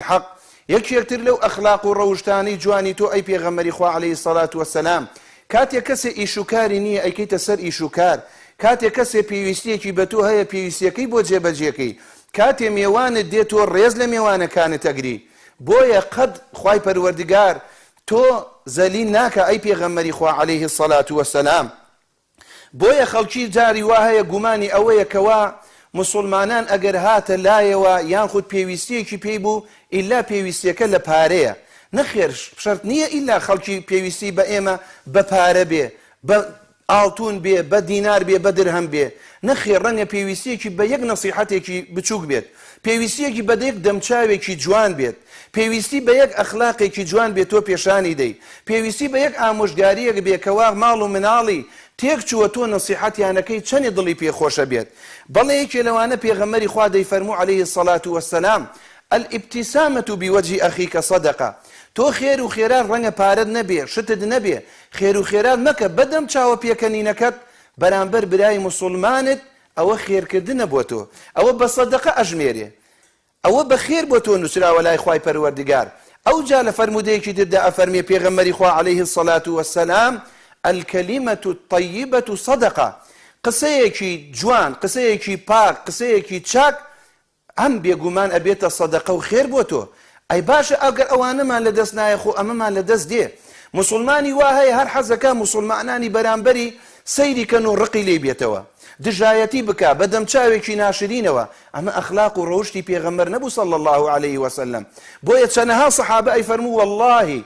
حق یەکێکتر لەو ئەخلاق و ڕەوشتانەی جوانی تۆ ئەی پێغەمبەری خوا عەلەیهی سەڵات وەسەلام کاتێک کەسێ ئیشوکاری نییە ئەیکەیتە سەر ئیشوکار، کاتێک کەسێ پێویستیەکی بە تۆ هەیە پێویستیەکەی بۆ جێبەجێکەی، کاتێ میێوانت دێت تۆ ڕێز لە میێوانەکانت ئەگری. بۆیە قەت خوای پەروەردگار تۆ زەلیل ناکە ئەی پێغەمبەری خوا عەلەیهی سەڵات وەسەلام. بۆیە خەڵکی جاری وا هەیە گومانی ئەوەیە کەوا مسلمانان ئەگەر هاتە لایەوە یانخود پێویستیەکی پێی بوو ئیلا پێویستیەکە لە پارەیە. نەخێر شەرت نییە ئیلا خەڵکی پێویستی بە ئێمە بە پارە بێ، بە ئاڵتون بێ، بە دینار بێ، بە درهەم بێ. نەخێر ڕەنگە پێویستیەکی بە یەک نەسیحەتێکی بچووک بێت، پێویستیەکی بە یەک دەمچاوێکی جوان بێت، پێویستی بە یەک ئەخلاقێکی جوان بێت تۆ پێشانی دەی، پێویستی بە یەک ئامۆژگاریەک بێکەوە ماڵ و مناڵی تێک چووە تۆ نەسیحەتیانەکەی چەندی دڵی پێخۆشە بێت. بەڵێ یەکێ لەوانە پێغەمبەری خوا دەیفەرموو عەلەیهی سەڵات وەسەلام الئیبتیسامەة بوجه ئەخیکە صەدەقە. تۆ خێر و خێرات ڕەنگە پارەت نەبێ، شتت نەبێ، خێر و خێرات مەکە بەدەم چاوە پێکەنینەکەت بەرامبەر برای مسلمانت، ئەوە خێرکردنە بۆ تۆ، ئەوە بە سەدەقە ئەژمێرێ، ئەوە بە خێر بۆ تۆ نووسراوە لای خوای پەروەردگار. ئەو جا لە فەرمودەیەکی تردا ئەفەرمێ پێغەمبەری خوا عەلەیهی سەڵات وەسەلام الکەلیمەة الطەیبەة صەدەقە. قسەیەکی جوان، قسەیەکی پاک، قسەیەکی چاک ئەم بێگومان ئەبێتە سەدەقە و خێر بۆ تۆ. ئەی باشە ئەگەر ئەوانەمان لەدەست نایە خۆ ئەمەمان لەدەست دێ. مسلمانی وا هەیە هەر حەزەکە مسلمانانی بەرامبەری سەیری کەن و ڕقی لێ بێتەوە، دژایەتی بکە بە دەمچاوێکی ناشرینەوە. ئەمە ئەخلاق و ڕەوشتی پێغەمبەر نەبوو صلی الله عەلەیهی وەسەلەم. بۆیە چەندەها سەحابە ئەیفەرموو وەڵڵاهی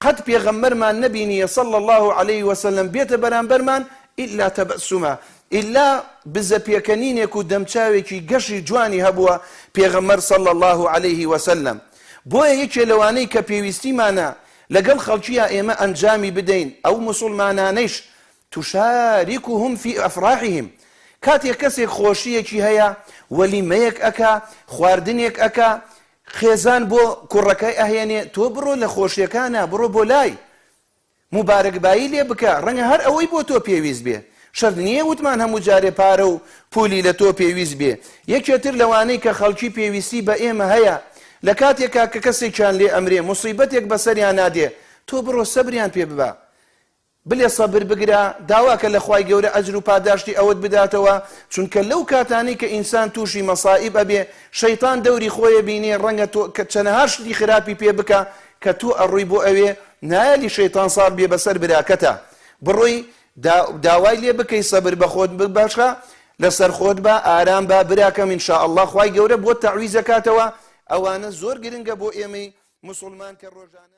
قەت پێغەمبەرمان نەبینیە صلی الله عەلەیهی وەسەلەم بێتە بەرامبەرمان ئیلا تەبەسومە، ئیلا بزە پێکەنینێک و دەمچاوێکی گەشی جوانی هەبووە پێغەمبەر صلی الله عەلەیهی وەسەلەم. بۆیە یەکێ لەوانەی کە پێویستیمانە لەگەڵ خەڵکیە ئێمە ئەنجامی بدەین ئەو مسلمانانەیش تشاركهم في أفراحهم. کاتێک کەسێک خۆشیەکی هەیە وەلیمەیەک ئەکا، خواردنێک ئەکا، خێزان بۆ کوڕەکەی ئەهێنێ، تۆ بڕۆ لە خۆشیەکانە بڕۆ بۆ لای مبارەکبایی لێ بکە، ڕەنگە هەر ئەوەی بۆ تۆ پێویست بێ. شەرت نییە وتمان هەموو جارێ پارە و پولی لە تۆ پێویست بێ. یەکێتر لەوانەی کە خەڵکی پێویستی بە ئێمە هەیە لە کاتێکا کە کەسێکیان لێ ئەمرێ موسیبەتێک بەسەریان نادێ، تۆ بڕۆ سەبریان پێ ببە، بلێ سەبر بگرە، داواکە لە خوای گەورە ئەجر و پاداشتی ئەوت بداتەوە. چونکە لەو کاتانەی کە ئینسان تووشی مەسائب ئەبێ، شەیطان دەوری خۆیە بینێ ڕەنگە تۆ کە چەندەها شتی خراپی پێ بکە کە تۆ ئەڕووی بۆ ئەوێ نایەلی شەیطان ساڵ بێ بەسەر براکەتە. بڕۆی داوای لێ بکەی سەبر بە خۆت باشە، لەسەر خۆت بە ئارام بە براکەم ئینشاءالله خوای گەورە بۆ تەعویزەکاتەوە. ئەوانە زۆر گرنگە بۆ ئێمەی مسلمان کە ڕۆژانە